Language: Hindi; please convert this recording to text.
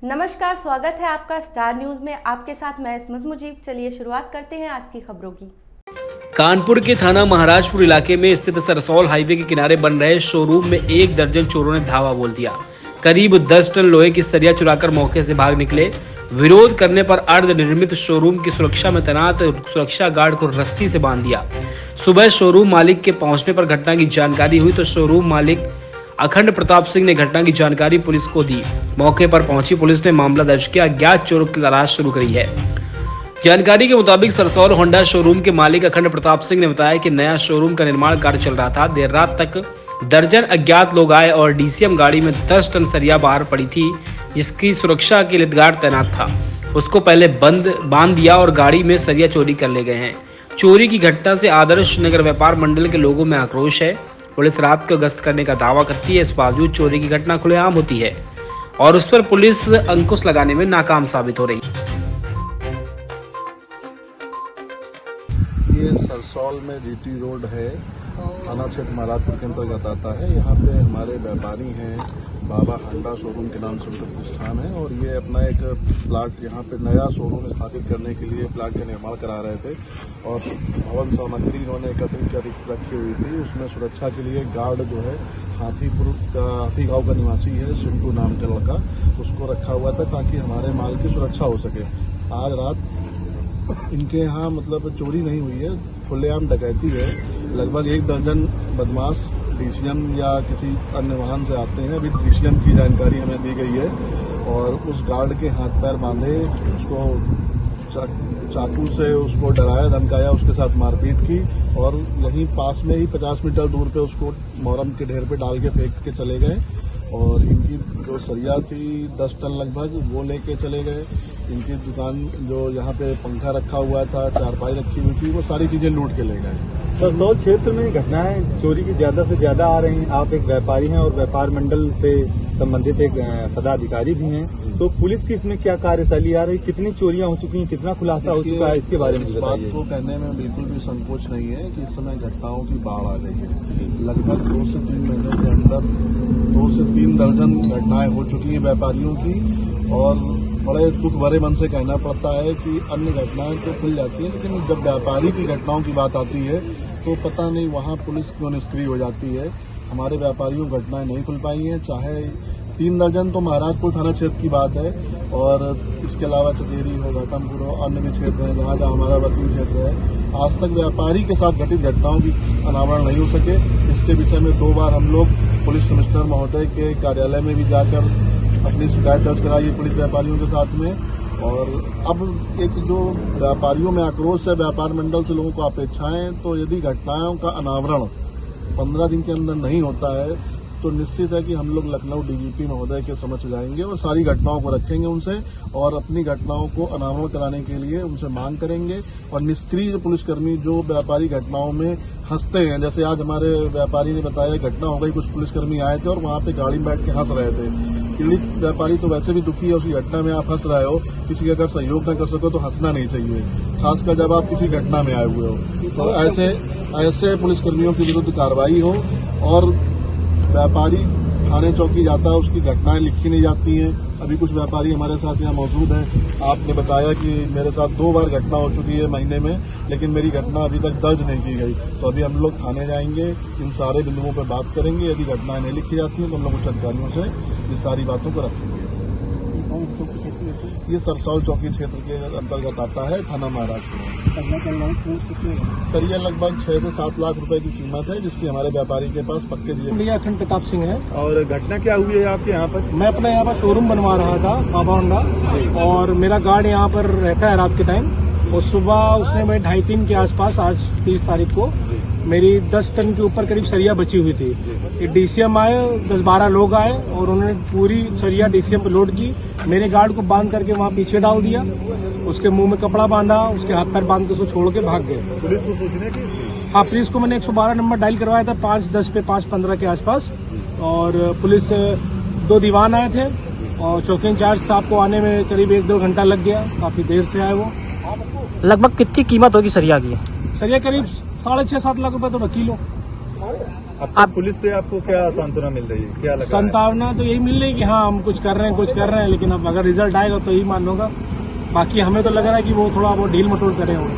नमस्कार, स्वागत है आपका स्टार न्यूज में। आपके साथ मैं इस्मत मुजीब। चलिए शुरुआत करते हैं आज की खबरों की। कानपुर के थाना महाराजपुर इलाके में स्थित सरसौल हाईवे के किनारे बन रहे शोरूम में 1 दर्जन चोरों ने धावा बोल दिया। करीब 10 टन लोहे की सरिया चुराकर मौके से भाग निकले। विरोध करने पर अर्धनिर्मित शोरूम की सुरक्षा में तैनात सुरक्षा गार्ड को रस्सी से बांध दिया। सुबह शोरूम मालिक के पहुंचने पर घटना की जानकारी हुई तो शोरूम मालिक अखंड प्रताप सिंह ने घटना की जानकारी पुलिस को दी। मौके पर पहुंची पुलिस ने मामला दर्ज किया, अज्ञात चोरों की तलाश शुरू करी है। जानकारी के मुताबिक सरसौल होंडा शोरूम के मालिक अखंड प्रताप सिंह ने बताया कि नया शोरूम का निर्माण कार्य चल रहा था। देर रात तक दर्जन अज्ञात लोग आए और डीसीएम गाड़ी में 10 टन सरिया बाहर पड़ी थी, जिसकी सुरक्षा के लिए गार्ड तैनात था। उसको पहले बांध दिया और गाड़ी में सरिया चोरी कर ले गए हैं। चोरी की घटना से आदर्श नगर व्यापार मंडल के लोगों में आक्रोश है। पुलिस रात को गश्त करने का दावा करती है, इस बावजूद चोरी की घटना खुलेआम होती है और उस पर पुलिस अंकुश लगाने में नाकाम साबित हो रही है। ये सरसौल में जीटी रोड है, थाना क्षेत्र महाराजपुर के अंतर्गत आता है। यहाँ पे हमारे व्यापारी हैं, बाबा होंडा शोरूम के नाम से उनका प्रतिष्ठान है और ये अपना एक प्लाट यहाँ पे नया शोरूम स्थापित करने के लिए प्लाट का निर्माण करा रहे थे और भवन सामग्री इन्होंने एकत्रित कर रखी हुई थी। उसमें सुरक्षा के लिए गार्ड जो है हाथीपुर का हाथी गाँव का निवासी है, सिंटू नाम का लड़का, उसको रखा हुआ था ताकि हमारे माल की सुरक्षा हो सके। आज रात इनके यहाँ मतलब चोरी नहीं हुई है, खुलेआम डकैती है। लगभग 1 दर्जन बदमाश डीसीएम या किसी अन्य वाहन से आते हैं। अभी डीसीएम की जानकारी हमें दी गई है और उस गार्ड के हाथ पैर बांधे, उसको चाकू से उसको डराया धमकाया, उसके साथ मारपीट की और यहीं पास में ही 50 मीटर दूर पे उसको मोरम के ढेर पे डाल के फेंक के चले गए और इनकी जो सरिया थी 10 टन लगभग वो लेके चले गए। इनकी दुकान जो यहाँ पे पंखा रखा हुआ था, चारपाई रखी हुई थी, वो सारी चीजें लूट के ले गए। सरसौल क्षेत्र में घटनाएं चोरी की ज्यादा से ज्यादा आ रही हैं। आप एक व्यापारी हैं और व्यापार मंडल से संबंधित एक पदाधिकारी भी हैं, तो पुलिस की इसमें क्या कार्यशैली आ रही, कितनी चोरियां हो चुकी हैं, कितना खुलासा हो चुका है, इसके बारे में इस बात को कहने में बिल्कुल भी संकोच नहीं है कि इस समय घटनाओं की बाढ़ आ गई है। लगभग 2 से 3 महीने के अंदर 2 से 3 दर्जन घटनाएं हो चुकी हैं व्यापारियों की और बड़े दुख भरे मन से कहना पड़ता है कि अन्य घटनाएं तो खुल जाती हैं, लेकिन जब व्यापारी की घटनाओं की बात आती है तो पता नहीं वहाँ पुलिस क्यों निष्क्रिय हो जाती है। हमारे व्यापारियों घटनाएं नहीं खुल पाई हैं, चाहे 3 दर्जन तो महाराजपुर थाना क्षेत्र की बात है और इसके अलावा चकेरी हो, घाटमपुर हो, अन्य भी क्षेत्र हैं जहाँ जहाँ हमारा वर्किंग क्षेत्र है। आज तक व्यापारी के साथ घटित घटनाओं की अनावरण नहीं हो सके। इसके विषय में 2 बार हम लोग पुलिस कमिश्नर महोदय के कार्यालय में भी जाकर अपनी शिकायत दर्ज कराई है पुलिस व्यापारियों के साथ में। और अब एक जो व्यापारियों में आक्रोश है, व्यापार मंडल से लोगों को अपेक्षाएं, तो यदि घटनाओं का अनावरण 15 दिन के अंदर नहीं होता है तो निश्चित है कि हम लोग लखनऊ डीजीपी महोदय के समक्ष जाएंगे और सारी घटनाओं को रखेंगे उनसे और अपनी घटनाओं को अनावरण कराने के लिए उनसे मांग करेंगे। और निष्क्रिय पुलिसकर्मी जो व्यापारी घटनाओं में हंसते हैं, जैसे आज हमारे व्यापारी ने बताया घटना हो गई, कुछ पुलिसकर्मी आए थे और वहाँ पे गाड़ी में बैठ के हंस रहे थे। पीड़ित व्यापारी तो वैसे भी दुखी है, उसी घटना में आप हंस रहे हो, किसी का अगर सहयोग न कर सको तो हंसना नहीं चाहिए, खासकर जब आप किसी घटना में आए हुए हो। तो ऐसे पुलिसकर्मियों के विरुद्ध कार्रवाई हो और व्यापारी थाने चौकी जाता है, उसकी घटनाएं लिखी नहीं जाती हैं। अभी कुछ व्यापारी हमारे साथ यहाँ मौजूद हैं। आपने बताया कि मेरे साथ 2 बार घटना हो चुकी है महीने में, लेकिन मेरी घटना अभी तक दर्ज नहीं की गई। तो अभी हम लोग थाने जाएंगे, इन सारे बिंदुओं पर बात करेंगे। यदि घटनाएं नहीं लिखी जाती हैं तो हम लोग उच्च अधिकारियों से ये सारी बातों को रखेंगे। ये सरसौल चौकी क्षेत्र के अंतर्गत आता है, थाना महाराजपुर। सरिया लगभग 6 से 7 लाख रुपए की कीमत है, जिसकी हमारे व्यापारी के पास पक्के दिए। मेरा अखंड प्रताप सिंह है। और घटना क्या हुई है आपके यहाँ पर? मैं अपना यहाँ पर शोरूम बनवा रहा था, बाबा होंडा, और मेरा गार्ड यहाँ पर रहता है रात के टाइम। और सुबह उसने मैं 2:30 के आसपास, आज 30 तारीख को, मेरी 10 टन के ऊपर करीब सरिया बची हुई थी। डीसीएम आए, 10-12 लोग आए और उन्होंने पूरी सरिया डीसीएम पे लोड की। मेरे गार्ड को बांध करके वहाँ पीछे डाल दिया, उसके मुंह में कपड़ा बांधा, उसके हाथ पैर बांध के उसको छोड़ के भाग गए। पुलिस को सूचना की? हाँ, पुलिस को मैंने 112 नंबर डायल करवाया था 5:10 पे, 5:15 के आसपास। और पुलिस 2 दीवान आए थे और चौकी इंचार्ज साहब को आने में करीब 1-2 घंटा लग गया, काफी देर से आए वो। लगभग कितनी कीमत होगी सरिया की? सरिया करीब 6.5-7 लाख रुपए तो किलो। अब पुलिस से आपको क्या सांत्वना मिल रही है, क्या लग रहा है? संभावना तो यही मिल रही है कि हाँ हम कुछ कर रहे हैं, लेकिन अब अगर रिजल्ट आएगा तो यही मान लूंगा। बाकी हमें तो लग रहा है कि वो थोड़ा ढील मटोल करे होंगे।